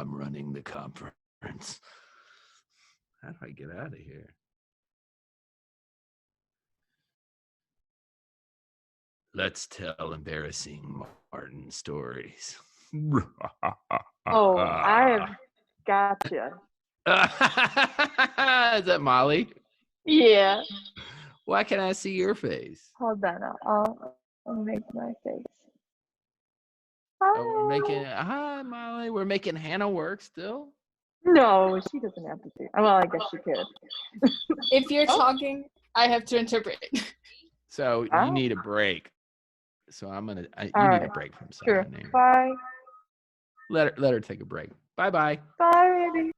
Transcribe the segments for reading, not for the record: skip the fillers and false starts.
I'm running the conference. How do I get out of here? Let's tell embarrassing Martin stories. Oh, I've gotcha. Is that Molly? Yeah. Why can't I see your face? Hold on. I'll make my face. Oh, we're making Oh. hi Molly. We're making Hannah work still. No, she doesn't have to do. Well, I guess she could. If you're talking, I have to interpret. So you Oh. need a break. So you All need right. a break from Sure. signing name. Bye. Let her take a break. Bye bye. Bye, baby.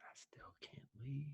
I still can't leave.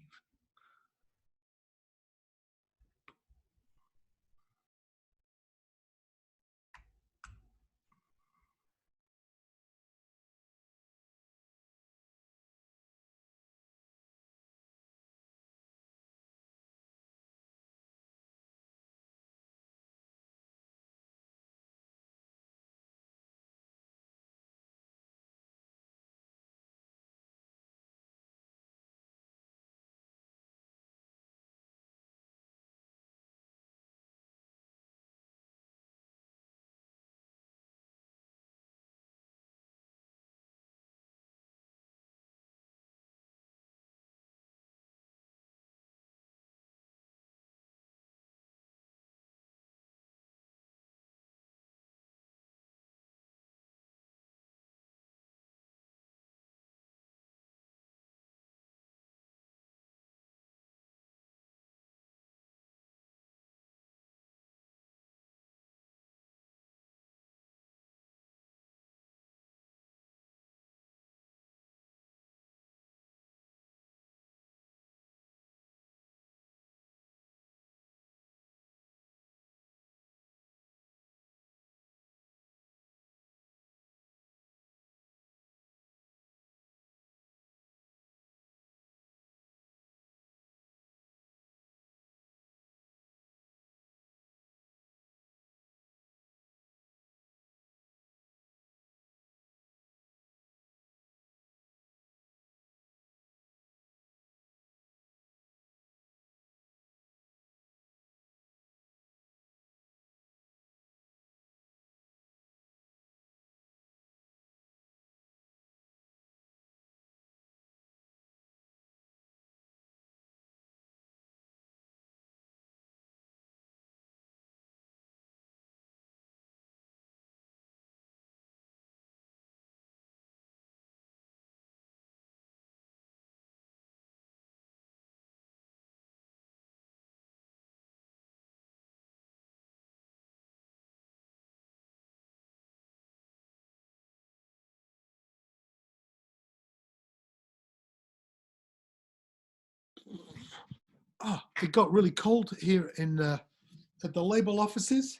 It got really cold here at the label offices.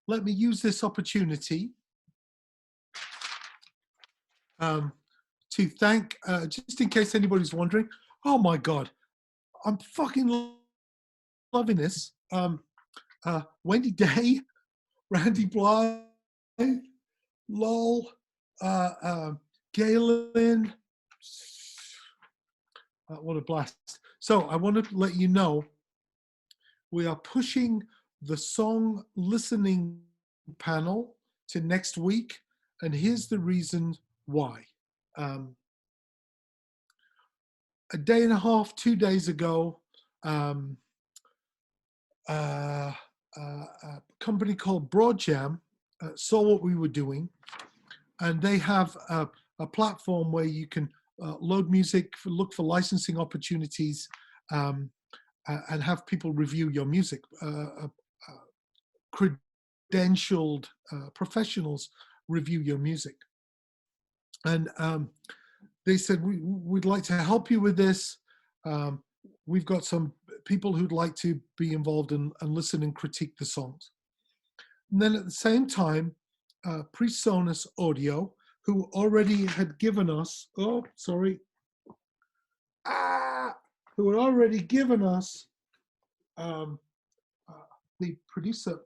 Let me use this opportunity to thank, just in case anybody's wondering, oh my God, I'm fucking loving this. Wendy Day, Randy Blythe, Lol, Galen. What a blast. So I want to let you know we are pushing the song listening panel to next week. And here's the reason why. A day and a half, 2 days ago, a company called Broadjam saw what we were doing, and they have a platform where you can load music, look for licensing opportunities, and have people review your music. Credentialed professionals review your music. And they said, we'd like to help you with this. We've got some people who'd like to be involved and listen and critique the songs. And then at the same time, PreSonus Audio, who already had given us, who had already given us the producer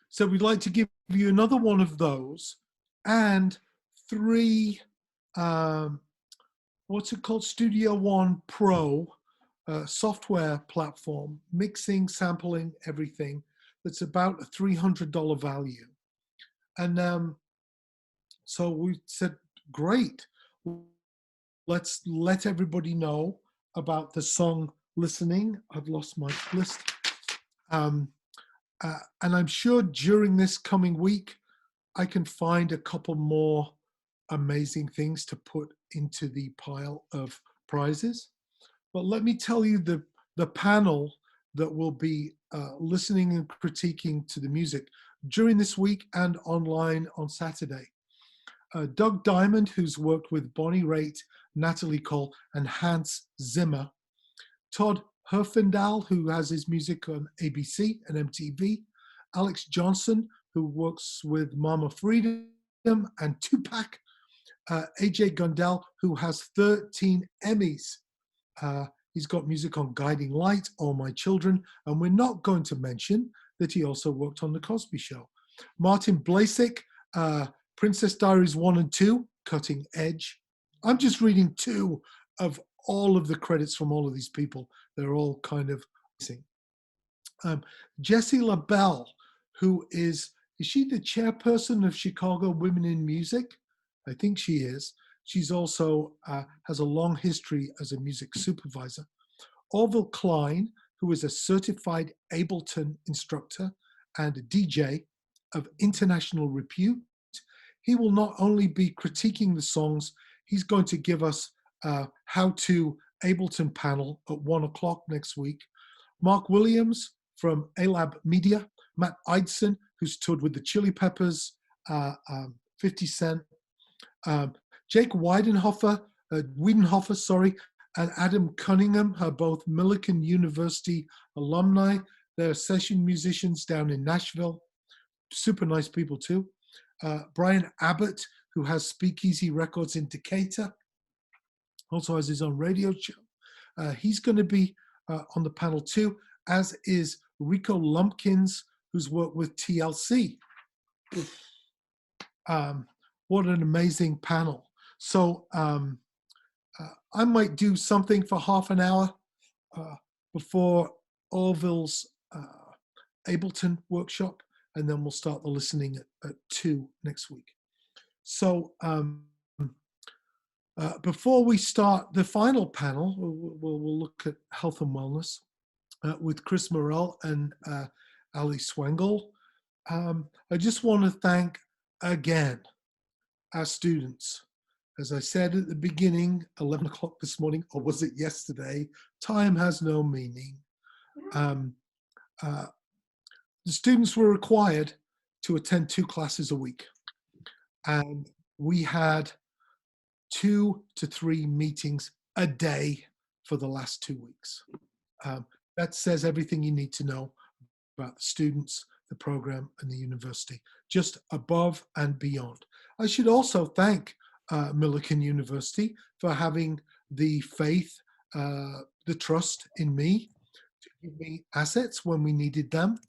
said we'd like to give you another one of those and 3, what's it called? Studio One Pro software platform, mixing, sampling, everything. That's about a $300 value. And so we said, great, let's let everybody know about the song listening. I've lost my list. And I'm sure during this coming week, I can find a couple more amazing things to put into the pile of prizes. But let me tell you the panel that will be listening and critiquing to the music during this week and online on Saturday. Doug Diamond, who's worked with Bonnie Raitt, Natalie Cole, and Hans Zimmer. Todd Herfindahl, who has his music on ABC and MTV. Alex Johnson, who works with Mama Freedom and Tupac. AJ Gundel, who has 13 Emmys. He's got music on Guiding Light, All My Children, and we're not going to mention that he also worked on The Cosby Show. Martin Blasek, Princess Diaries 1 and 2, Cutting Edge. I'm just reading 2 of all of the credits from all of these people. They're all kind of amazing. Jessie LaBelle, who is she the chairperson of Chicago Women in Music? I think she is. She's also has a long history as a music supervisor. Orville Klein, who is a certified Ableton instructor and a DJ of international repute. He will not only be critiquing the songs, he's going to give us a how-to Ableton panel at 1 o'clock next week. Mark Williams from A-Lab Media, Matt Eidson, who's toured with the Chili Peppers, 50 Cent, Jake Wiedenhofer, and Adam Cunningham are both Millikan University alumni. They're session musicians down in Nashville. Super nice people too. Brian Abbott, who has Speakeasy Records in Decatur, also has his own radio show. He's going to be on the panel too, as is Rico Lumpkins, who's worked with TLC. What an amazing panel. So I might do something for half an hour before Orville's Ableton workshop, and then we'll start the listening at 2 next week. So before we start the final panel, we'll look at health and wellness with Chris Morrell and Ali Swengel. I just want to thank again our students. As I said at the beginning, 11 o'clock this morning, or was it yesterday? Time has no meaning. The students were required to attend 2 classes a week. And we had 2 to 3 meetings a day for the last 2 weeks. That says everything you need to know about the students, the program, and the university, just above and beyond. I should also thank Millikan University for having the faith, the trust in me to give me assets when we needed them.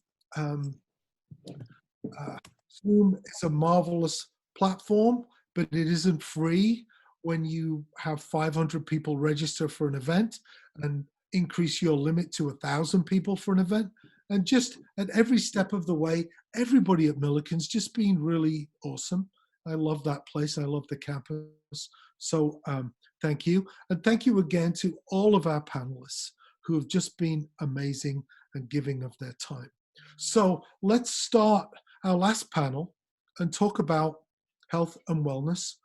Zoom is a marvelous platform, but it isn't free when you have 500 people register for an event and increase your limit to 1,000 people for an event. And just at every step of the way, everybody at Millikan's just been really awesome. I love that place. I love the campus. So thank you. And thank you again to all of our panelists who have just been amazing and giving of their time. So let's start our last panel and talk about health and wellness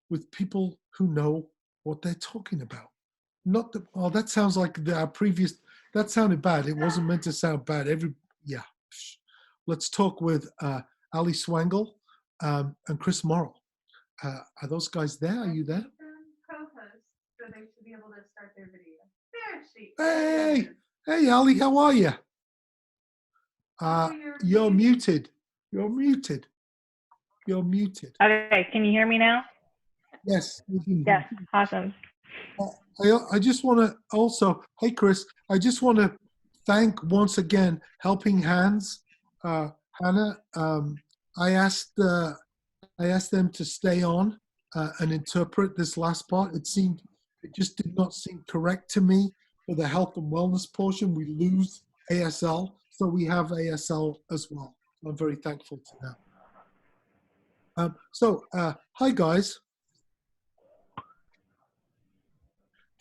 with people who know what they're talking about. Not that, oh, that sounds like our previous, that sounded bad. It wasn't meant to sound bad. Let's talk with Ali Swengel and Chris Morrell. Are those guys there? Are you there? Co-host, so they should be able to start their video. There she Hey, is. hey, Ali, how are you? You're You're muted. You're muted. You're muted. Okay, can you hear me now? Yes. We can hear Yes, awesome. I just want to also, hey Chris, I just want to thank once again Helping Hands, Hannah. I asked them to stay on and interpret this last part. It just did not seem correct to me for the health and wellness portion. We lose ASL, so we have ASL as well. I'm very thankful to that. Hi guys.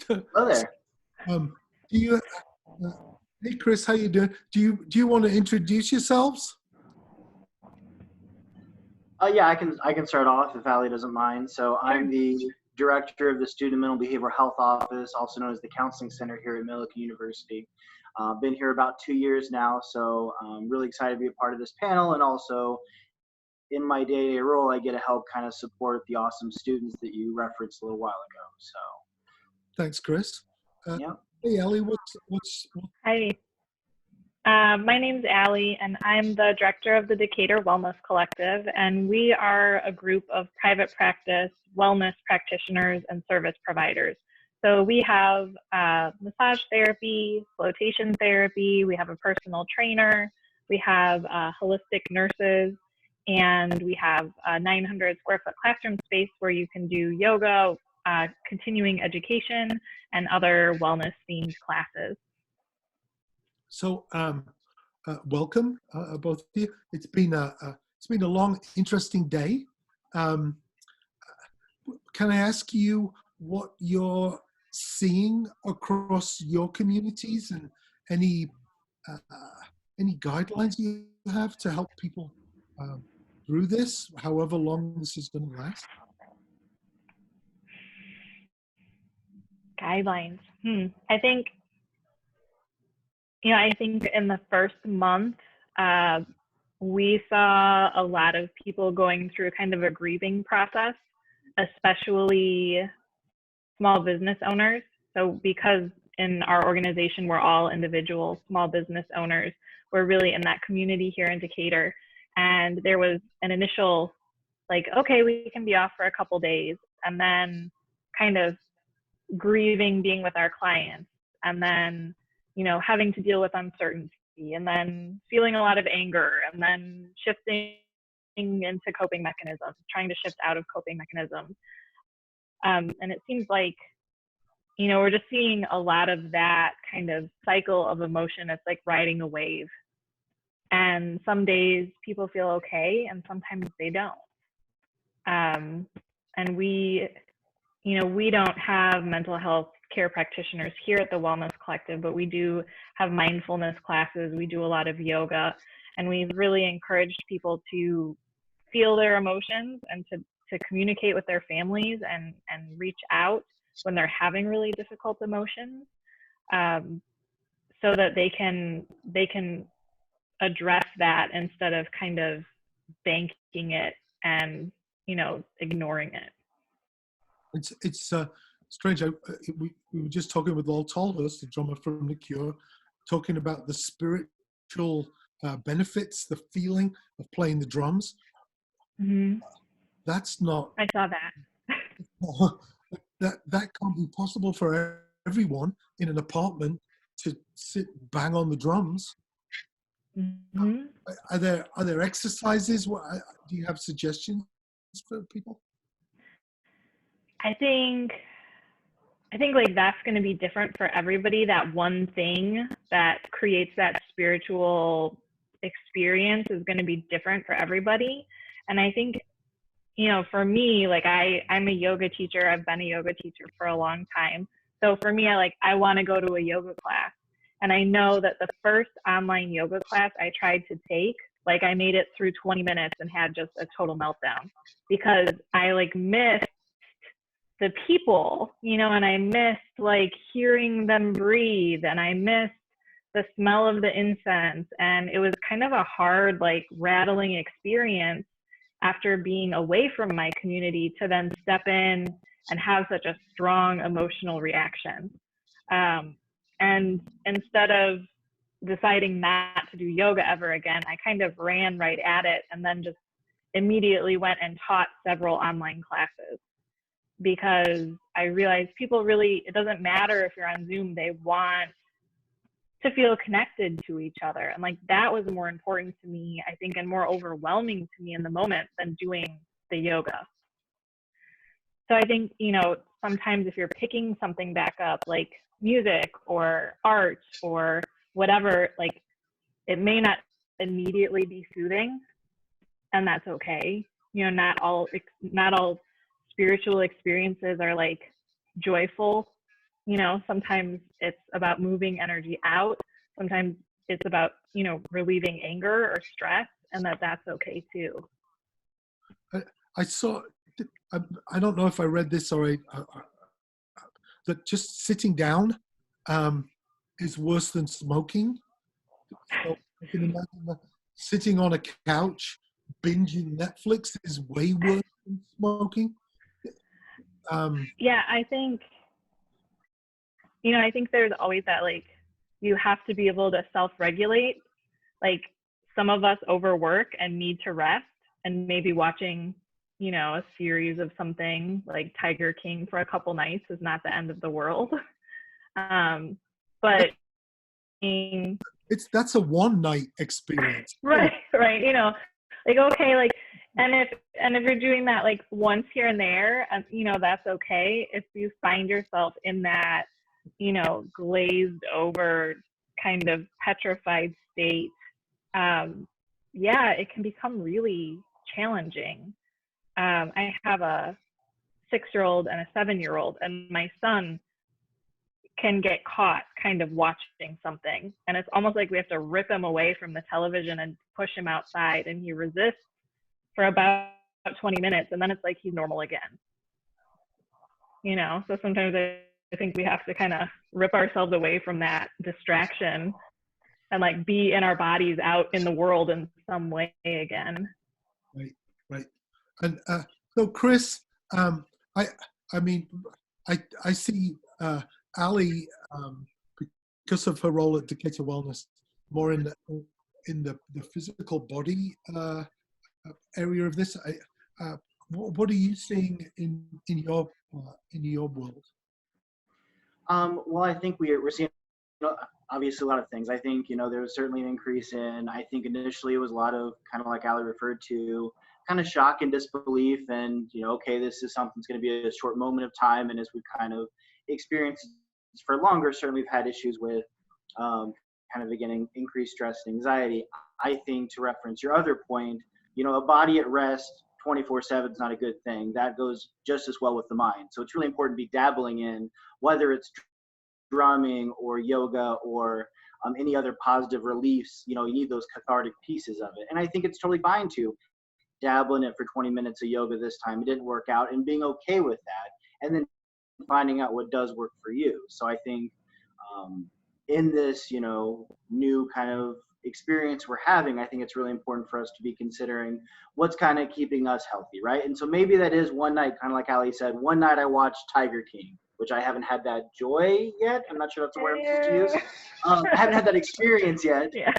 Hello there. Do you? Hey Chris, how you doing? Do you want to introduce yourselves? Yeah, I can start off if Allie doesn't mind. So I'm the director of the Student Mental Behavioral Health Office, also known as the Counseling Center here at Millikan University. Been here about 2 years now, so I'm really excited to be a part of this panel, and also in my day-to-day role, I get to help kind of support the awesome students that you referenced a little while ago. So Thanks, Chris. yeah. Hey Ellie, Hi. My name's Allie, and I'm the director of the Decatur Wellness Collective, and we are a group of private practice wellness practitioners and service providers. So we have massage therapy, flotation therapy, we have a personal trainer, we have holistic nurses, and we have a 900 square foot classroom space where you can do yoga, continuing education, and other wellness themed classes. So welcome, both of you. It's been a long, interesting day. Can I ask you what you're seeing across your communities and any guidelines you have to help people through this, however long this is going to last? Guidelines. I think in the first month, we saw a lot of people going through kind of a grieving process, especially small business owners. So because in our organization, we're all individual small business owners, we're really in that community here in Decatur. And there was an initial, like, okay, we can be off for a couple days, and then kind of grieving being with our clients, and then having to deal with uncertainty, and then feeling a lot of anger, and then shifting into coping mechanisms, trying to shift out of coping mechanisms. And it seems like, we're just seeing a lot of that kind of cycle of emotion. It's like riding a wave. And some days people feel okay, and sometimes they don't. And we don't have mental health care practitioners here at the Wellness Collective, but we do have mindfulness classes. We do a lot of yoga, and we've really encouraged people to feel their emotions and to communicate with their families and reach out when they're having really difficult emotions, so that they can address that instead of kind of banking it and ignoring it. It's strange. We were just talking with Lol Tolhurst, the drummer from The Cure, talking about the spiritual benefits, the feeling of playing the drums. Mm-hmm. That's not. I saw that. that can't be possible for everyone in an apartment to sit bang on the drums. Mm-hmm. Are there exercises? Do you have suggestions for people? I think like that's going to be different for everybody. That one thing that creates that spiritual experience is going to be different for everybody. And I think, for me, like I'm a yoga teacher. I've been a yoga teacher for a long time. So for me, I want to go to a yoga class. And I know that the first online yoga class I tried to take, I made it through 20 minutes and had just a total meltdown because I missed the people, and I missed hearing them breathe, and I missed the smell of the incense. And it was kind of a hard, rattling experience after being away from my community to then step in and have such a strong emotional reaction. And instead of deciding not to do yoga ever again, I kind of ran right at it and then just immediately went and taught several online classes, because I realized people really, it doesn't matter if you're on Zoom, they want to feel connected to each other. And like that was more important to me, I think, and more overwhelming to me in the moment than doing the yoga. So I think, you know, sometimes if you're picking something back up, like music or art or whatever, like it may not immediately be soothing, and that's okay. You know, not all spiritual experiences are like joyful. You know, sometimes it's about moving energy out. Sometimes it's about, you know, relieving anger or stress, and that's okay too. I saw, I don't know if I read this or that just sitting down is worse than smoking. So I can imagine that sitting on a couch binging Netflix is way worse than smoking. Yeah, I think, you know, I think there's always that, like, you have to be able to self-regulate. Like some of us overwork and need to rest, and maybe watching, you know, a series of something like Tiger King for a couple nights is not the end of the world. But that's a one night experience. right, you know, like, okay, like, and if you're doing that like once here and there, you know, that's okay. If you find yourself in that, you know, glazed over kind of petrified state, yeah, it can become really challenging. I have a 6-year-old and a 7-year-old, and my son can get caught kind of watching something, and it's almost like we have to rip him away from the television and push him outside, and he resists for about 20 minutes, and then it's like he's normal again. You know, so sometimes I think we have to kind of rip ourselves away from that distraction and like be in our bodies out in the world in some way again. Right. And so Chris, I mean, I see Ali, because of her role at Decatur Wellness, more in the physical body area of this. What are you seeing in your world? Well, I think we're seeing, obviously, a lot of things. I think, you know, there was certainly an increase in, I think initially it was a lot of kind of like Ali referred to, kind of shock and disbelief, and, you know, okay, this is something's going to be a short moment of time. And as we've kind of experienced for longer, certainly we've had issues with kind of beginning increased stress and anxiety. I think, to reference your other point, you know, a body at rest 24/7 is not a good thing. That goes just as well with the mind. So it's really important to be dabbling in, whether it's drumming or yoga or any other positive reliefs. You know, you need those cathartic pieces of it. And I think it's totally fine to dabble in it for 20 minutes of yoga this time. It didn't work out, and being okay with that, and then finding out what does work for you. So I think in this, you know, new kind of experience we're having, I think it's really important for us to be considering what's kind of keeping us healthy, right? And so maybe that is one night, kind of like Ali said, one night I watched Tiger King, which I haven't had that joy yet. I'm not sure that's the word I'm supposed to use. I haven't had that experience yet. Yeah.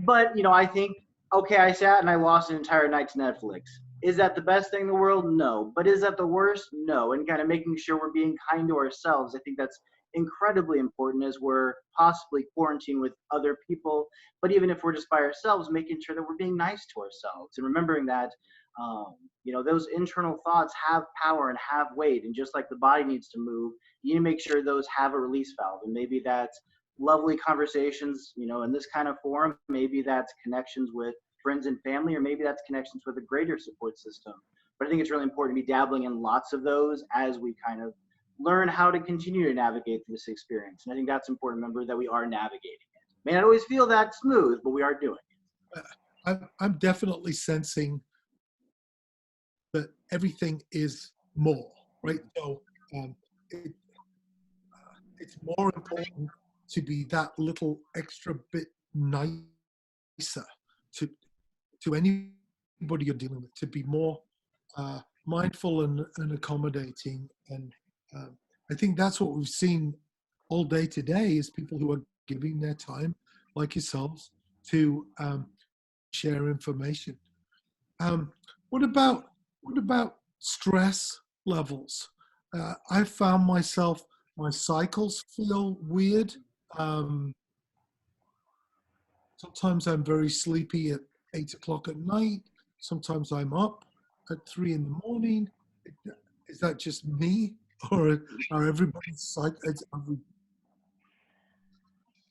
But, you know, I think, okay, I sat and I lost an entire night to Netflix. Is that the best thing in the world? No. But is that the worst? No. And kind of making sure we're being kind to ourselves, I think that's incredibly important as we're possibly quarantined with other people. But even if we're just by ourselves, making sure that we're being nice to ourselves and remembering that, you know, those internal thoughts have power and have weight. And just like the body needs to move, you need to make sure those have a release valve. And maybe that's lovely conversations, you know, in this kind of forum. Maybe that's connections with friends and family, or maybe that's connections with a greater support system. But I think it's really important to be dabbling in lots of those as we kind of learn how to continue to navigate through this experience. And I think that's important to remember, that we are navigating it. May not always feel that smooth, but we are doing it. I'm definitely sensing that everything is more, right? So it's more important to be that little extra bit nicer to anybody you're dealing with, to be more mindful and accommodating. And I think that's what we've seen all day today, is people who are giving their time, like yourselves, to share information. What about stress levels? I found myself, my cycles feel weird. Um, Sometimes I'm very sleepy at 8 o'clock at night. Sometimes I'm up at 3 in the morning. Is that just me, or are everybody's cycles?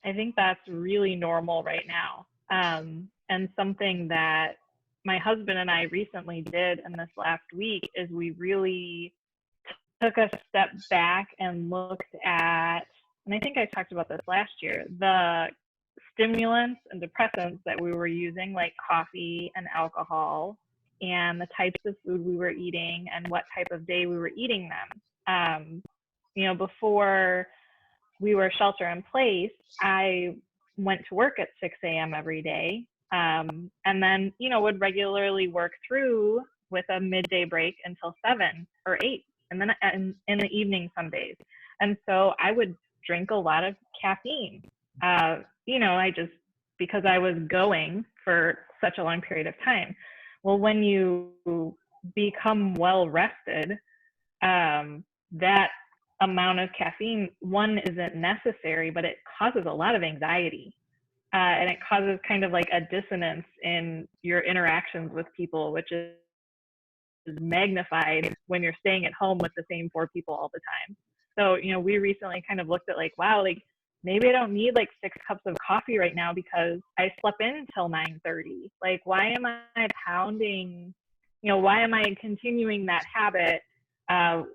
I think that's really normal right now. And something that my husband and I recently did in this last week is we really took a step back and looked at, and I think I talked about this last year, the stimulants and depressants that we were using, like coffee and alcohol, and the types of food we were eating and what type of day we were eating them. Before we were shelter in place, I went to work at 6 a.m. every day, and then, would regularly work through with a midday break until 7 or 8, and then in the evening some days. And so I would drink a lot of caffeine, because I was going for such a long period of time. Well, when you become well rested, that amount of caffeine, one, isn't necessary, but it causes a lot of anxiety. And it causes kind of like a dissonance in your interactions with people, which is magnified when you're staying at home with the same 4 people all the time. So, we recently kind of looked at like, wow, like maybe I don't need like 6 cups of coffee right now because I slept in until 9:30. Like, why am I pounding, why am I continuing that habit? When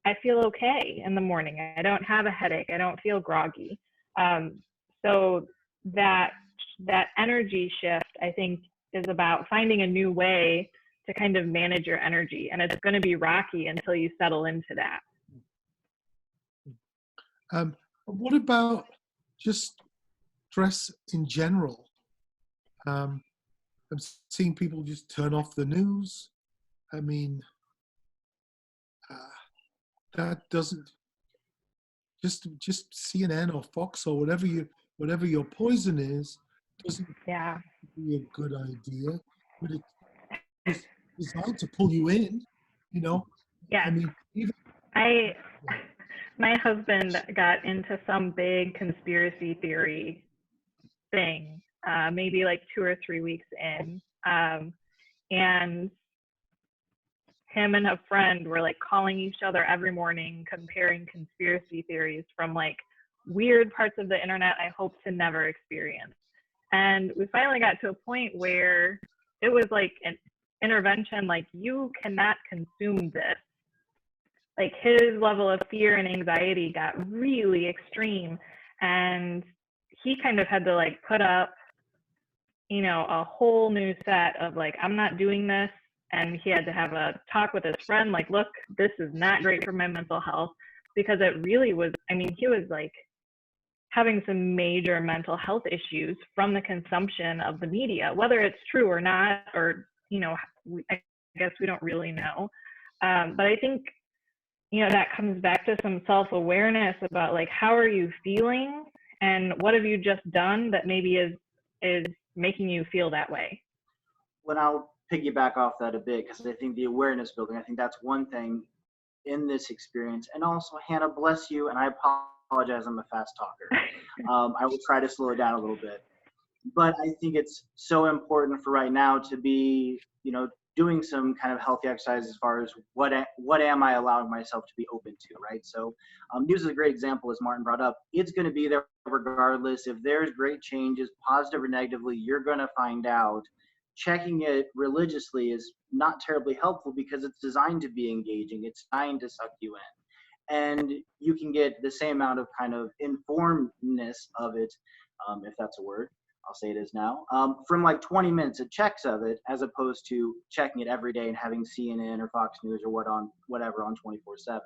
I feel okay in the morning. I don't have a headache. I don't feel groggy. So that energy shift, I think, is about finding a new way to kind of manage your energy. And it's going to be rocky until you settle into that. What about just stress in general? I'm seeing people just turn off the news. I mean, that doesn't just CNN or Fox or whatever your poison is doesn't be a good idea. But it's designed to pull you in, Yeah. I mean, my husband got into some big conspiracy theory thing, maybe like 2 or 3 weeks in, and him and a friend were like calling each other every morning, comparing conspiracy theories from like weird parts of the internet I hope to never experience. And we finally got to a point where it was like an intervention, like, you cannot consume this. Like, his level of fear and anxiety got really extreme, and he kind of had to like put up, a whole new set of like, I'm not doing this. And he had to have a talk with his friend, like, look, this is not great for my mental health, because it really was, he was like having some major mental health issues from the consumption of the media, whether it's true or not, or, I guess we don't really know. But I think, that comes back to some self-awareness about like, how are you feeling and what have you just done that maybe is making you feel that way? When I'll piggyback off that a bit, because I think the awareness building, I think that's one thing in this experience. And also, Hannah, bless you, and I apologize, I'm a fast talker. I will try to slow it down a little bit. But I think it's so important for right now to be, doing some kind of healthy exercise as far as what am I allowing myself to be open to, right? So news is a great example, as Martin brought up. It's going to be there regardless. If there's great changes, positive or negatively, you're going to find out. Checking it religiously is not terribly helpful because it's designed to be engaging. It's designed to suck you in. And you can get the same amount of kind of informedness of it, if that's a word. I'll say it is now, from like 20 minutes of checks of it, as opposed to checking it every day and having CNN or Fox News or whatever on 24/7.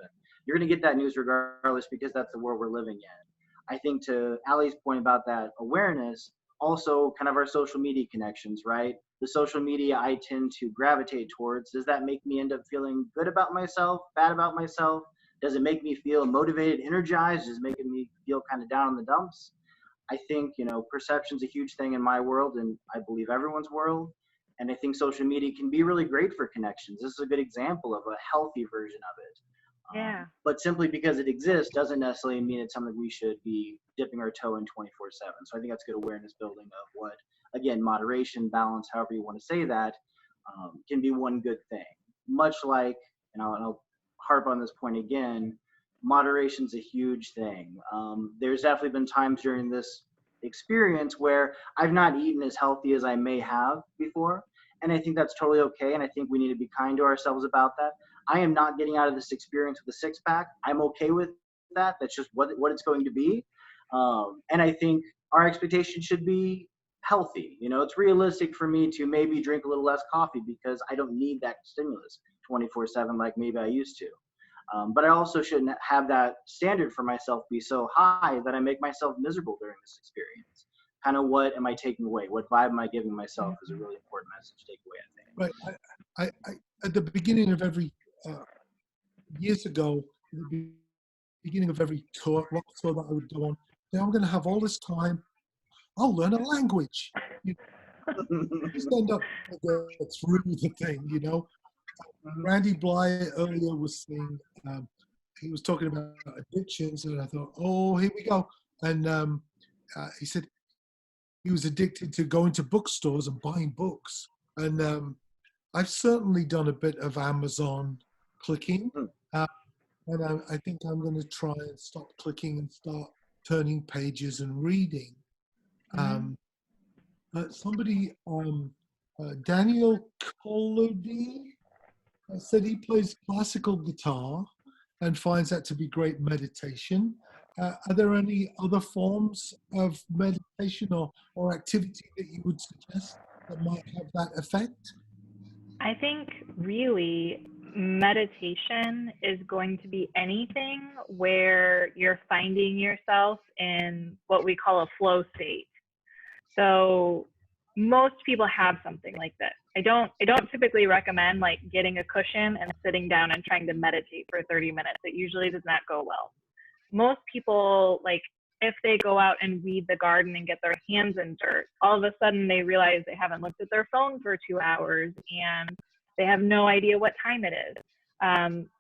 You're going to get that news regardless because that's the world we're living in. I think to Allie's point about that awareness, also kind of our social media connections, right? The social media I tend to gravitate towards, does that make me end up feeling good about myself, bad about myself? Does it make me feel motivated, energized? Is it making me feel kind of down in the dumps? I think, perception's a huge thing in my world, and I believe everyone's world. And I think social media can be really great for connections. This is a good example of a healthy version of it. Yeah. But simply because it exists doesn't necessarily mean it's something we should be dipping our toe in 24/7. So I think that's good awareness building of what, again, moderation, balance, however you want to say that, can be one good thing. Much like, and I'll harp on this point again, moderation's a huge thing. There's definitely been times during this experience where I've not eaten as healthy as I may have before. And I think that's totally okay. And I think we need to be kind to ourselves about that. I am not getting out of this experience with a six pack. I'm okay with that. That's just what it's going to be. And I think our expectation should be healthy. You know, it's realistic for me to maybe drink a little less coffee because I don't need that stimulus 24/7 like maybe I used to. But I also shouldn't have that standard for myself be so high that I make myself miserable during this experience. Kind of what am I taking away? What vibe am I giving myself is a really important message to take away, I think. Right. I at the beginning of every years ago, at the beginning of every rock tour that I would go on, say, I'm going to have all this time. I'll learn a language. You just end up through the thing, you know. Randy Bly earlier was saying, he was talking about addictions, and I thought, oh, here we go. And he said he was addicted to going to bookstores and buying books. And I've certainly done a bit of Amazon clicking. And I think I'm going to try and stop clicking and start turning pages and reading. Somebody, Daniel Collodi, said he plays classical guitar and finds that to be great meditation. Are there any other forms of meditation or activity that you would suggest that might have that effect? I think really meditation is going to be anything where you're finding yourself in what we call a flow state. So most people have something like this. I don't typically recommend like getting a cushion and sitting down and trying to meditate for 30 minutes. It usually does not go well. Most people, like if they go out and weed the garden and get their hands in dirt, all of a sudden they realize they haven't looked at their phone for 2 hours and they have no idea what time it is.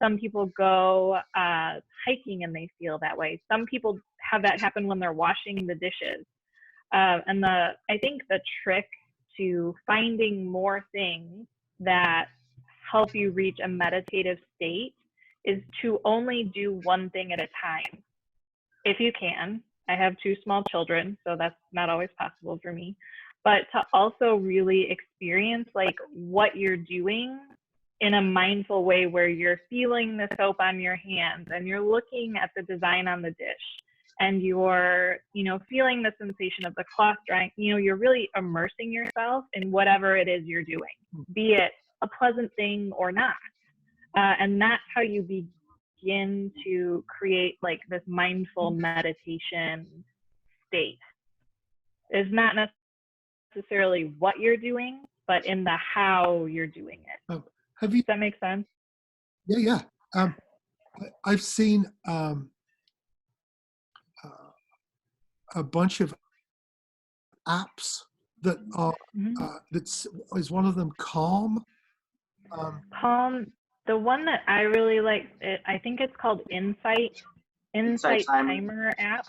Some people go hiking and they feel that way. Some people have that happen when they're washing the dishes. And I think the trick to finding more things that help you reach a meditative state is to only do one thing at a time. If you can. I have 2 small children, so that's not always possible for me. But to also really experience like what you're doing in a mindful way where you're feeling the soap on your hands and you're looking at the design on the dish and you're, feeling the sensation of the cloth drying, you're really immersing yourself in whatever it is you're doing, be it a pleasant thing or not. And that's how you begin to create like this mindful meditation state. It's not necessarily what you're doing, but in the how you're doing it. Does that make sense? Yeah. I've seen a bunch of apps that are is one of them Calm? Calm. The one that I really like, I think it's called Insight Timer app.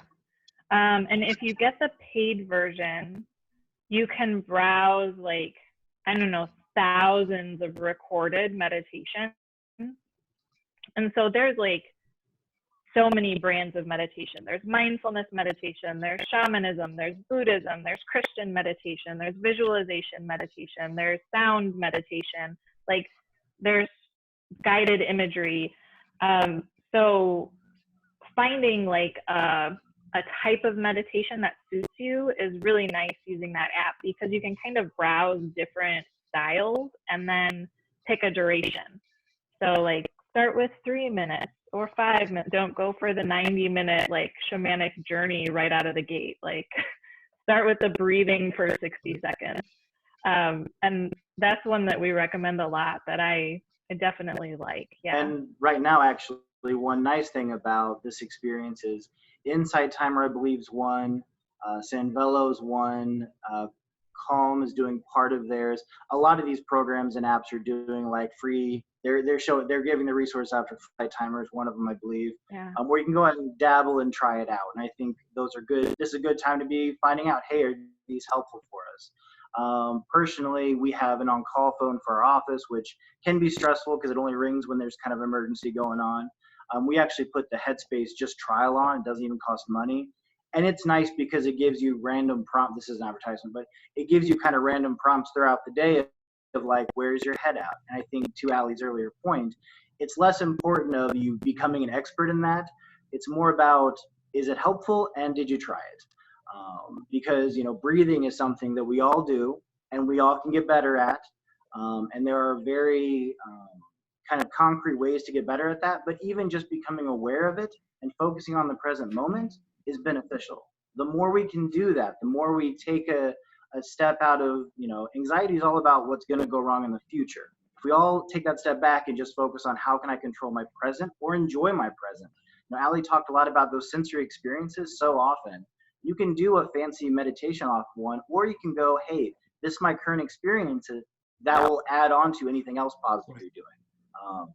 And if you get the paid version, you can browse like, thousands of recorded meditations. And so there's like so many brands of meditation. There's mindfulness meditation, there's shamanism, there's Buddhism, there's Christian meditation, there's visualization meditation, there's sound meditation, like there's guided imagery. So finding like a type of meditation that suits you is really nice using that app because you can kind of browse different styles and then pick a duration. So like start with 3 minutes or 5 minutes. Don't go for the 90-minute like shamanic journey right out of the gate. Like start with the breathing for 60 seconds. And that's one that we recommend a lot that I definitely like. Yeah. And right now, actually, one nice thing about this experience is Insight Timer, I believe, is one. Sanvelo's one. Calm is doing part of theirs. A lot of these programs and apps are doing like free. They're giving the resource out for flight timers. One of them, I believe, Yeah. where you can go out and dabble and try it out. And I think those are good. This is a good time to be finding out, hey, are these helpful for us? Personally, we have an on-call phone for our office, which can be stressful because it only rings when there's kind of emergency going on. We actually put the Headspace just trial on. It doesn't even cost money. And it's nice because it gives you random prompts. This is an advertisement, but it gives you kind of random prompts throughout the day of like, where's your head at? And I think to Allie's earlier point, it's less important of you becoming an expert in that. It's more about, is it helpful and did you try it? Because, breathing is something that we all do and we all can get better at. And there are very kind of concrete ways to get better at that. But even just becoming aware of it and focusing on the present moment is beneficial. The more we can do that, the more we take a step out of, anxiety is all about what's going to go wrong in the future. If we all take that step back and just focus on how can I control my present or enjoy my present. Allie talked a lot about those sensory experiences so often. You can do a fancy meditation off one, or you can go, hey, this is my current experience that will add on to anything else positive you're doing.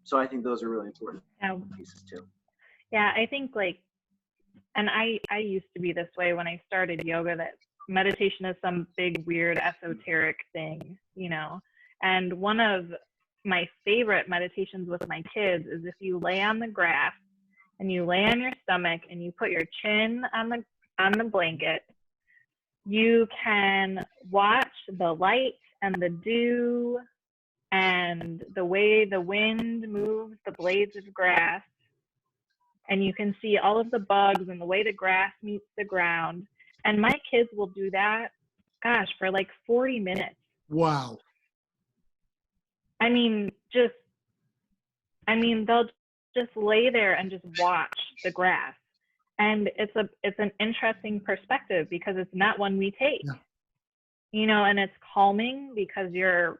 So I think those are really important pieces too. Yeah, I think and I used to be this way when I started yoga, that meditation is some big, weird, esoteric thing, And one of my favorite meditations with my kids is if you lay on the grass and you lay on your stomach and you put your chin on the blanket, you can watch the light and the dew and the way the wind moves the blades of grass. And you can see all of the bugs and the way the grass meets the ground. And my kids will do that, for like 40 minutes. Wow. They'll just lay there and just watch the grass. And it's an interesting perspective because it's not one we take, and it's calming because you're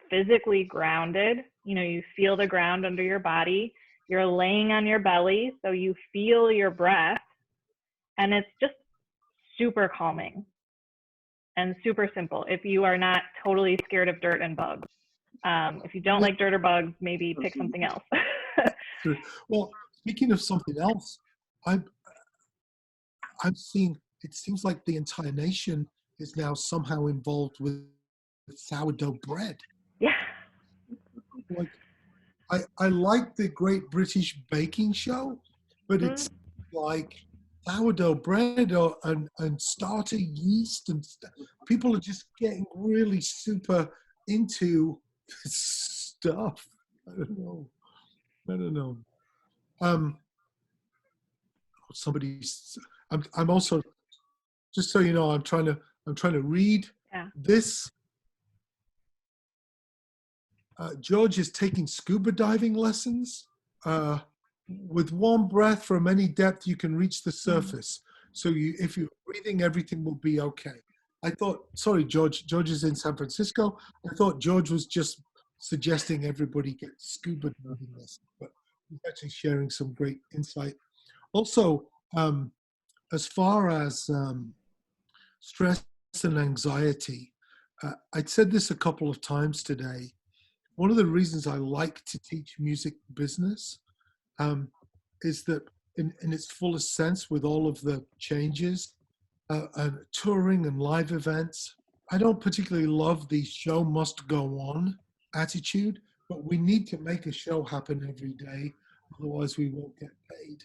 physically grounded. You feel the ground under your body. You're laying on your belly, so you feel your breath, and it's just super calming and super simple if you are not totally scared of dirt and bugs. If you don't like dirt or bugs, maybe pick something else. Well, speaking of something else, I'm seeing, it seems like the entire nation is now somehow involved with sourdough bread. Yeah. Like, I like the Great British Baking Show, but it's like sourdough bread and starter yeast and people are just getting really super into stuff. I don't know. I'm also, just so you know, I'm trying to read this. George is taking scuba diving lessons. With one breath from any depth, you can reach the surface. So if you're breathing, everything will be okay. I thought, sorry, George is in San Francisco. I thought George was just suggesting everybody get scuba diving lessons, but he's actually sharing some great insight. Also, as far as stress and anxiety, I'd said this a couple of times today. One of the reasons I like to teach music business is that in its fullest sense, with all of the changes and touring and live events, I don't particularly love the show must go on attitude, but we need to make a show happen every day, otherwise we won't get paid.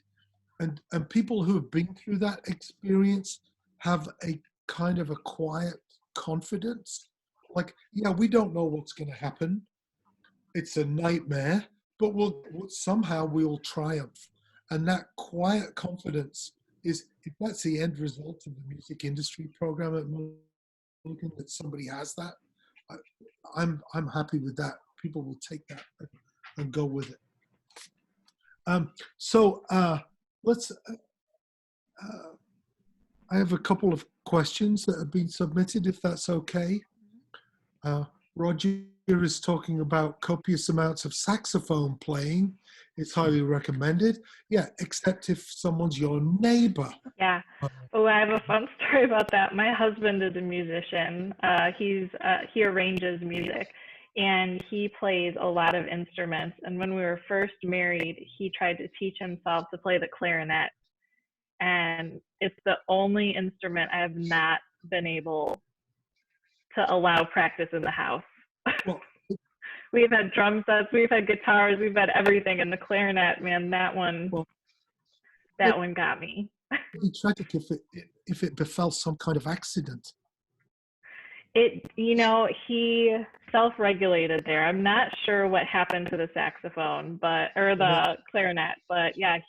And people who have been through that experience have a kind of a quiet confidence. Like, yeah, we don't know what's going to happen. It's a nightmare, but somehow we'll triumph. And that quiet confidence is, if that's the end result of the music industry program at Millikan, that somebody has that, I'm happy with that. People will take that and go with it. So let's. I have a couple of questions that have been submitted, if that's okay. Roger is talking about copious amounts of saxophone playing. It's highly recommended. Yeah, except if someone's your neighbor. Yeah. Oh, I have a fun story about that. My husband is a musician. He arranges music, and he plays a lot of instruments. And when we were first married, he tried to teach himself to play the clarinet, and it's the only instrument I have not been able to allow practice in the house. Well, We've had drum sets, we've had guitars, we've had everything, and the clarinet, man, that one got me. it'd be tragic if it befell some kind of accident. He self-regulated there. I'm not sure what happened to the saxophone, or the clarinet, but yeah,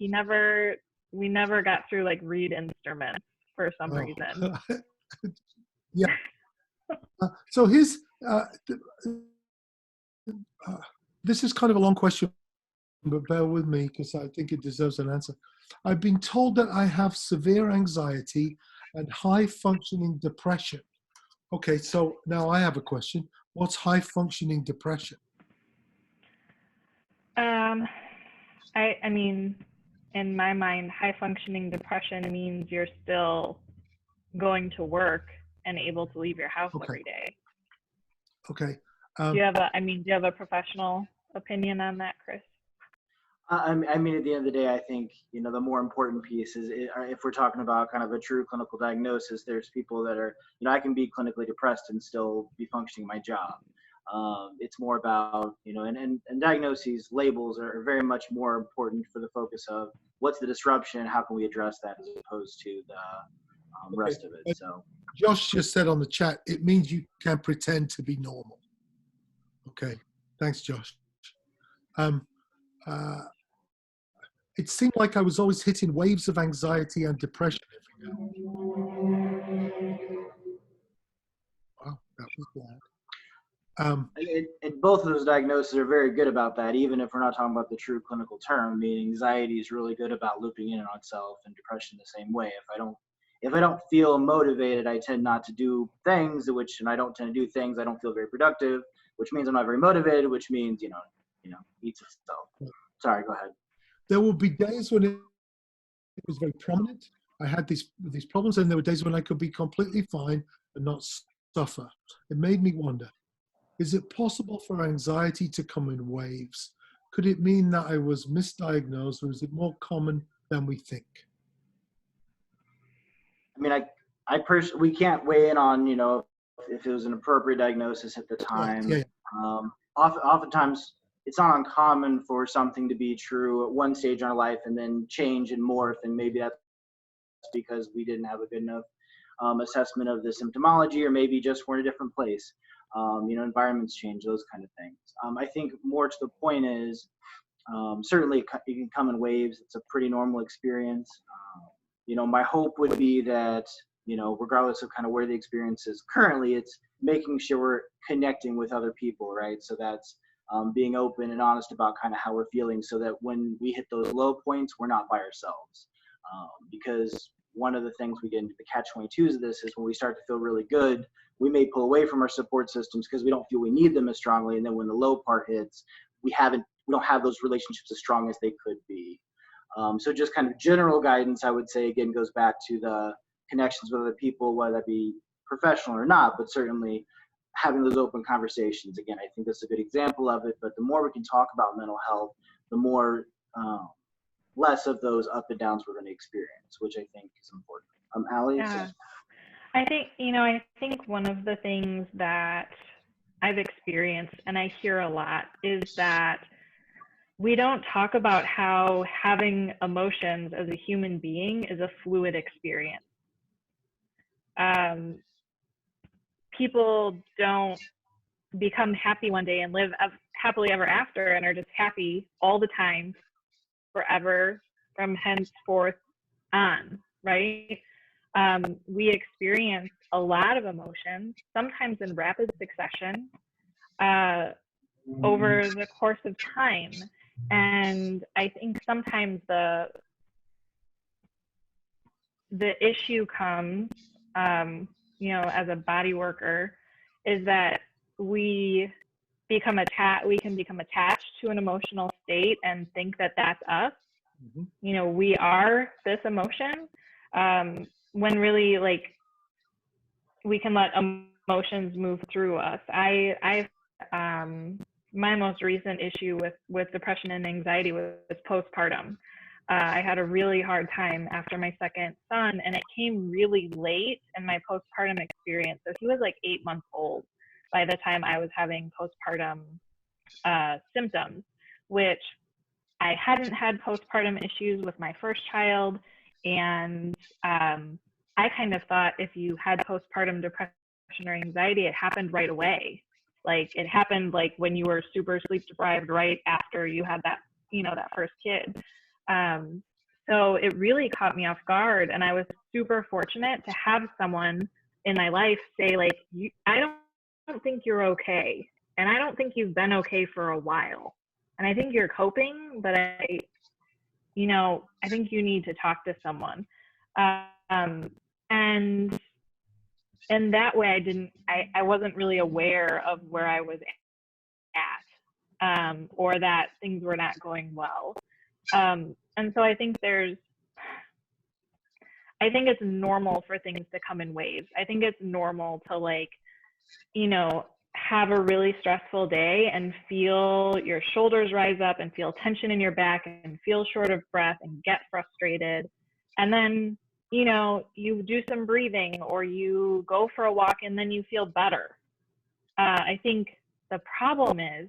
we never got through like reed instruments for some reason. Yeah. So here's, this is kind of a long question, but bear with me because I think it deserves an answer. I've been told that I have severe anxiety and high functioning depression. Okay, so now I have a question. What's high functioning depression? I mean, in my mind, high functioning depression means you're still going to work and able to leave your house every day. Okay. Do you have a professional opinion on that, Chris? I mean, at the end of the day, I think, the more important piece is if we're talking about kind of a true clinical diagnosis, there's people that are, I can be clinically depressed and still be functioning my job. It's more about, and diagnoses, labels are very much more important for the focus of what's the disruption, how can we address that as opposed to the rest of it. So Josh just said on the chat, it means you can pretend to be normal. Okay, thanks, Josh. It seemed like I was always hitting waves of anxiety and depression every now and then. Wow, that was bad. And both of those diagnoses are very good about that, even if we're not talking about the true clinical term. Meaning anxiety is really good about looping in on itself, and depression the same way. If I don't feel motivated, I tend not to do things, and I don't tend to do things, I don't feel very productive, which means I'm not very motivated, which means, eats itself. Sorry, go ahead. There will be days when it was very prominent. I had these problems, and there were days when I could be completely fine and not suffer. It made me wonder, is it possible for anxiety to come in waves? Could it mean that I was misdiagnosed, or is it more common than we think? I mean, I personally, we can't weigh in on, if it was an appropriate diagnosis at the time. Yeah. Oftentimes, it's not uncommon for something to be true at one stage in our life and then change and morph, and maybe that's because we didn't have a good enough assessment of the symptomology, or maybe just we're in a different place. Environments change, those kind of things. I think more to the point is, certainly it can come in waves. It's a pretty normal experience. My hope would be that, regardless of kind of where the experience is currently, it's making sure we're connecting with other people, right? So that's being open and honest about kind of how we're feeling, so that when we hit those low points, we're not by ourselves. Because one of the things we get into the catch-22s of this is when we start to feel really good, we may pull away from our support systems because we don't feel we need them as strongly. And then when the low part hits, we don't have those relationships as strong as they could be. So just kind of general guidance, I would say, again, goes back to the connections with other people, whether that be professional or not, but certainly having those open conversations. Again, I think that's a good example of it, but the more we can talk about mental health, the more less of those up and downs we're going to experience, which I think is important. Allie? Yeah. I think one of the things that I've experienced, and I hear a lot, is that we don't talk about how having emotions as a human being is a fluid experience. People don't become happy one day and live happily ever after and are just happy all the time, forever, from henceforth on, right? We experience a lot of emotions, sometimes in rapid succession, over the course of time. And I think sometimes the issue comes, as a body worker, is that we we can become attached to an emotional state and think that that's us. Mhm. You know, we are this emotion, when really, like, we can let emotions move through us. My most recent issue with depression and anxiety was postpartum. I had a really hard time after my second son, and it came really late in my postpartum experience. So he was like 8 months old by the time I was having postpartum symptoms, which I hadn't had postpartum issues with my first child. And I kind of thought if you had postpartum depression or anxiety, it happened right away. Like it happened like when you were super sleep deprived right after you had that, you know, that first kid. So it really caught me off guard. And I was super fortunate to have someone in my life say, like, I don't think you're okay. And I don't think you've been okay for a while. And I think you're coping, but I think you need to talk to someone. And that way I wasn't really aware of where I was at, or that things were not going well. And so I think it's normal for things to come in waves. I think it's normal to, like, you know, have a really stressful day and feel your shoulders rise up and feel tension in your back and feel short of breath and get frustrated. And then, you know, you do some breathing or you go for a walk and then you feel better. I think the problem is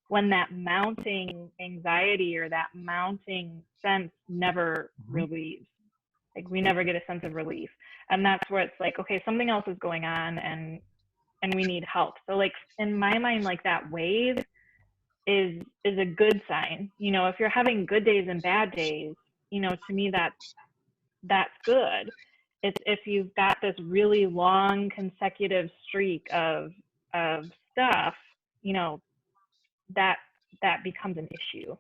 when that mounting anxiety or that mounting sense never relieves. Like we never get a sense of relief. And that's where it's like, okay, something else is going on and we need help. So like in my mind, like that wave is a good sign. You know, if you're having good days and bad days, you know, to me that's good. It's if you've got this really long consecutive streak of stuff, you know, that becomes an issue.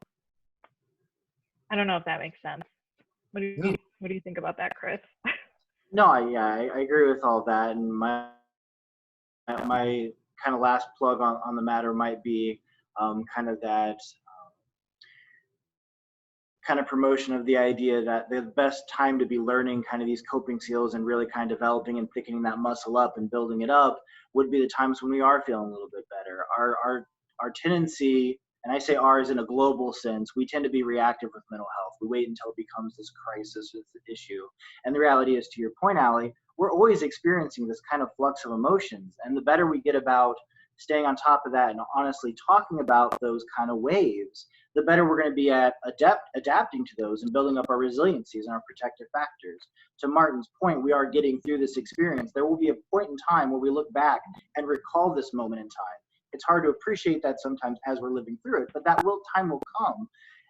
I don't know if that makes sense. What do you think about that, Chris? No, I agree with all that. And my kind of last plug on the matter might be kind of that kind of promotion of the idea that the best time to be learning kind of these coping skills and really kind of developing and thickening that muscle up and building it up would be the times when we are feeling a little bit better. Our tendency, and I say ours in a global sense, we tend to be reactive with mental health. We wait until it becomes this crisis, this issue. And the reality is, to your point, Allie, we're always experiencing this kind of flux of emotions. And the better we get about staying on top of that and honestly talking about those kind of waves, the better we're going to be at adapting to those and building up our resiliencies and our protective factors. To Martin's point, we are getting through this experience. There will be a point in time where we look back and recall this moment in time. It's hard to appreciate that sometimes as we're living through it, but that time will come.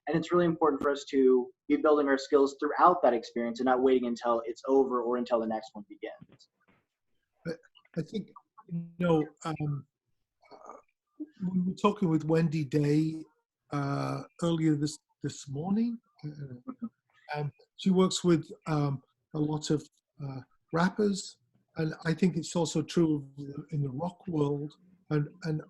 And it's really important for us to be building our skills throughout that experience and not waiting until it's over or until the next one begins. I think, you know, we were talking with Wendy Day earlier this morning. She works with a lot of rappers, and I think it's also true in the rock world and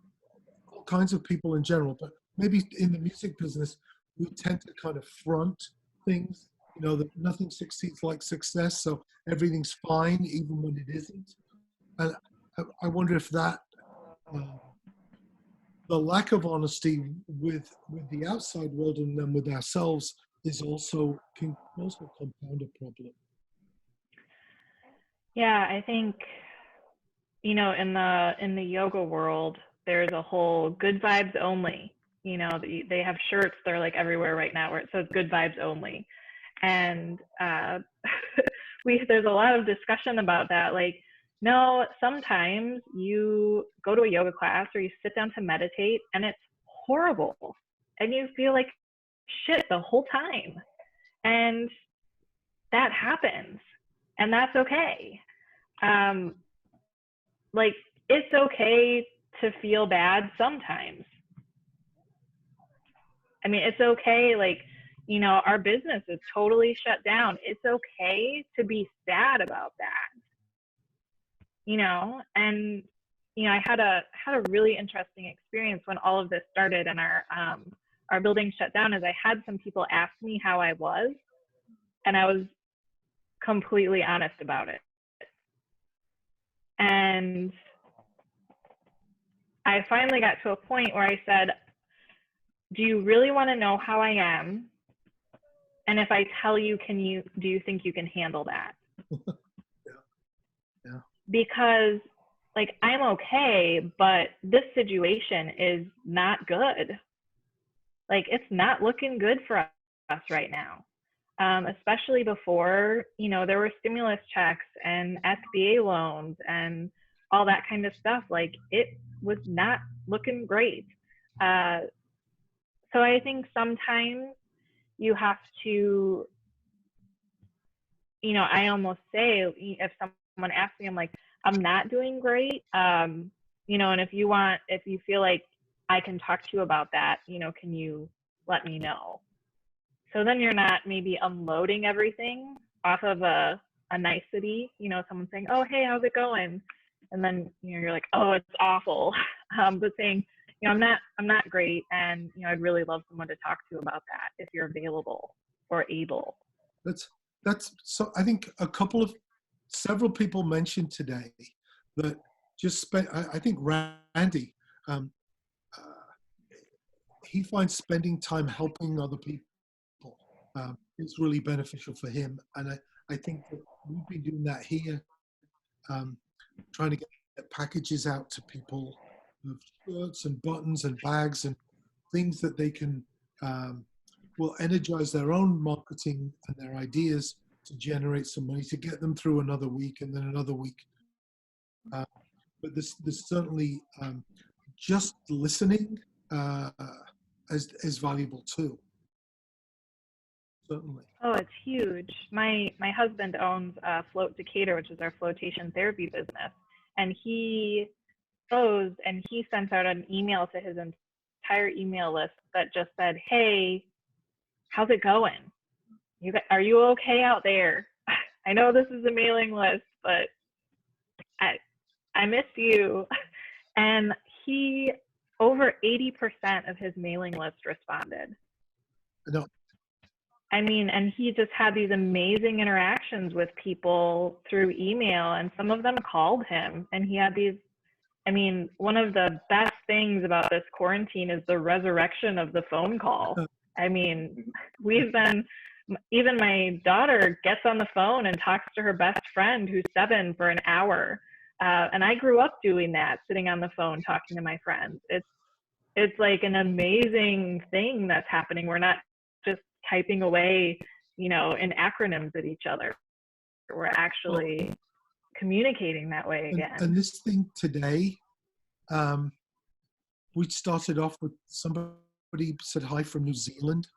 all kinds of people in general. But maybe in the music business, we tend to kind of front things. You know, that nothing succeeds like success, so everything's fine even when it isn't. And I wonder if that. The lack of honesty with the outside world and then with ourselves can also compound a problem. Yeah, I think, you know, in the yoga world, there's a whole good vibes only. You know, they have shirts, they're like everywhere right now where it says good vibes only. And there's a lot of discussion about that. Like, no, sometimes you go to a yoga class or you sit down to meditate and it's horrible and you feel like shit the whole time. And that happens and that's okay. Like, it's okay to feel bad sometimes. I mean, it's okay, like, you know, our business is totally shut down. It's okay to be sad about that. You know, and, I had a really interesting experience when all of this started and our building shut down. Is I had some people ask me how I was, and I was completely honest about it. And I finally got to a point where I said, do you really want to know how I am? And if I tell you, do you think you can handle that? Yeah. Because like, I'm okay, but this situation is not good. Like, it's not looking good for us right now. Especially before, there were stimulus checks and SBA loans and all that kind of stuff. Like, it was not looking great. So I think sometimes you have to, I almost say, if someone asks me, I'm like, I'm not doing great. And if you feel like I can talk to you about that, can you let me know? So then you're not maybe unloading everything off of a nicety, someone saying, oh, hey, how's it going? And then, you're like, oh, it's awful. But saying, I'm not great. And, I'd really love someone to talk to about that if you're available or able. That's so I think several people mentioned today that just I think Randy, he finds spending time helping other people is really beneficial for him. And I think that we've been doing that here, trying to get packages out to people of shirts and buttons and bags and things that they can will energize their own marketing and their ideas to generate some money to get them through another week and then another week. But there's certainly just listening is valuable too. Certainly. Oh, it's huge. My husband owns Float Decatur, which is our flotation therapy business, and he goes and he sent out an email to his entire email list that just said, "Hey, how's it going? Are you okay out there? I know this is a mailing list, but I miss you." And over 80% of his mailing list responded. No. I mean, and he just had these amazing interactions with people through email, and some of them called him, and he had these, one of the best things about this quarantine is the resurrection of the phone call. Even my daughter gets on the phone and talks to her best friend who's 7 for an hour. And I grew up doing that, sitting on the phone, talking to my friends. It's like an amazing thing that's happening. We're not just typing away, in acronyms at each other. We're actually communicating that way again. And this thing today, we started off with somebody said hi from New Zealand,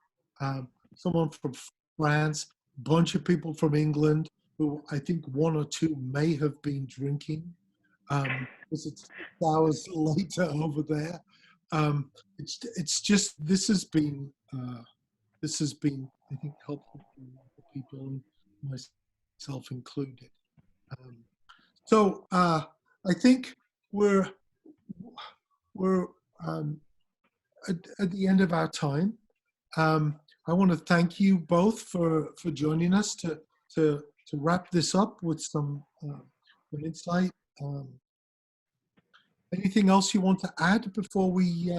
someone from France, a bunch of people from England, who I think one or two may have been drinking, because it's hours later over there. It's just, this has been, I think, helpful for people, myself included. So I think we're at the end of our time. I want to thank you both for joining us to wrap this up with some insight. Anything else you want to add before we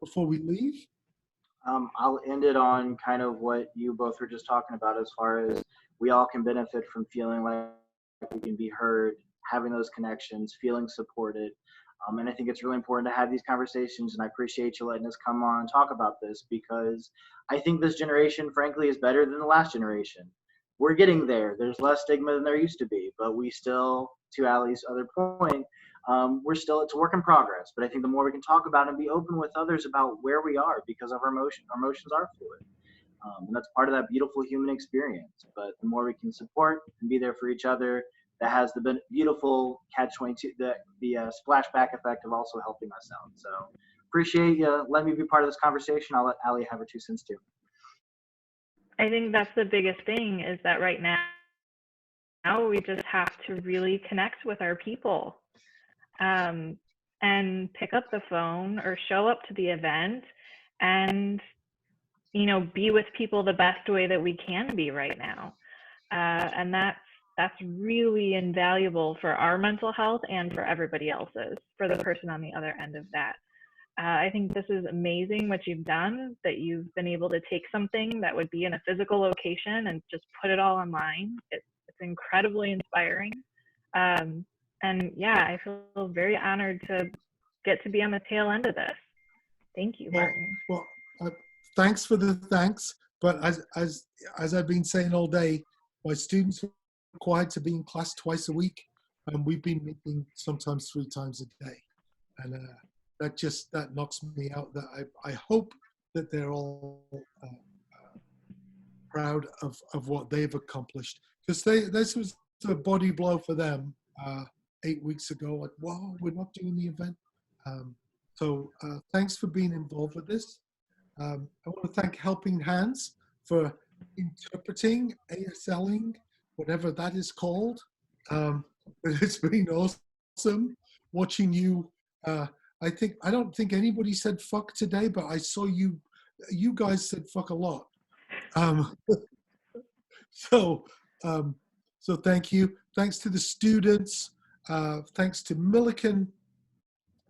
leave? I'll end it on kind of what you both were just talking about, as far as we all can benefit from feeling like we can be heard, having those connections, feeling supported. And I think it's really important to have these conversations, and I appreciate you letting us come on and talk about this, because I think this generation, frankly, is better than the last generation. We're getting there. There's less stigma than there used to be, but we still, to Allie's other point, it's a work in progress. But I think the more we can talk about and be open with others about where we are, because of our emotions are fluid. And that's part of that beautiful human experience. But the more we can support and be there for each other, that has the beautiful catch-22, the splashback effect of also helping us out. So appreciate you letting me be part of this conversation. I'll let Allie have her 2 cents too. I think that's the biggest thing, is that right now we just have to really connect with our people. and pick up the phone or show up to the event and, you know, be with people the best way that we can be right now. And that's really invaluable for our mental health and for everybody else's, for the person on the other end of that. I think this is amazing what you've done, that you've been able to take something that would be in a physical location and just put it all online. It's incredibly inspiring. And yeah, I feel very honored to get to be on the tail end of this. Thank you, Martin. Well, thanks for the thanks. But as I've been saying all day, my students are required to be in class twice a week, and we've been meeting sometimes 3 times a day, and that knocks me out. That I hope that they're all proud of what they've accomplished, because this was a body blow for them 8 weeks ago. Like, wow, we're not doing the event. So thanks for being involved with this. I want to thank Helping Hands for interpreting, ASLing, whatever that is called. It's been awesome watching you. I don't think anybody said fuck today, but I saw you guys said fuck a lot. So thank you. Thanks to the students. Thanks to Millikan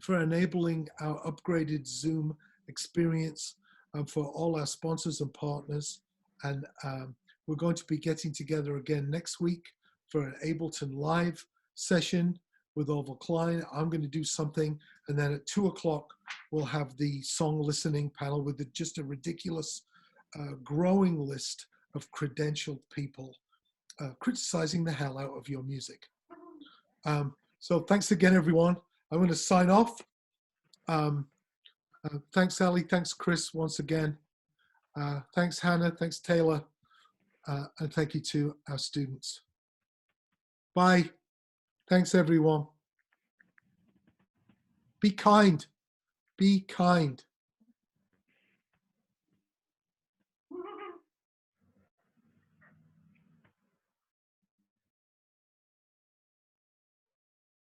for enabling our upgraded Zoom experience, for all our sponsors and partners. And we're going to be getting together again next week for an Ableton Live session with Orville Klein. I'm going to do something, and then at 2 o'clock we'll have the song listening panel with just a ridiculous growing list of credentialed people criticizing the hell out of your music. So thanks again, everyone. I'm going to sign off. Thanks, Ali. Thanks, Chris, once again. Thanks, Hannah. Thanks, Taylor. And thank you to our students. Bye. Thanks, everyone. Be kind. Be kind.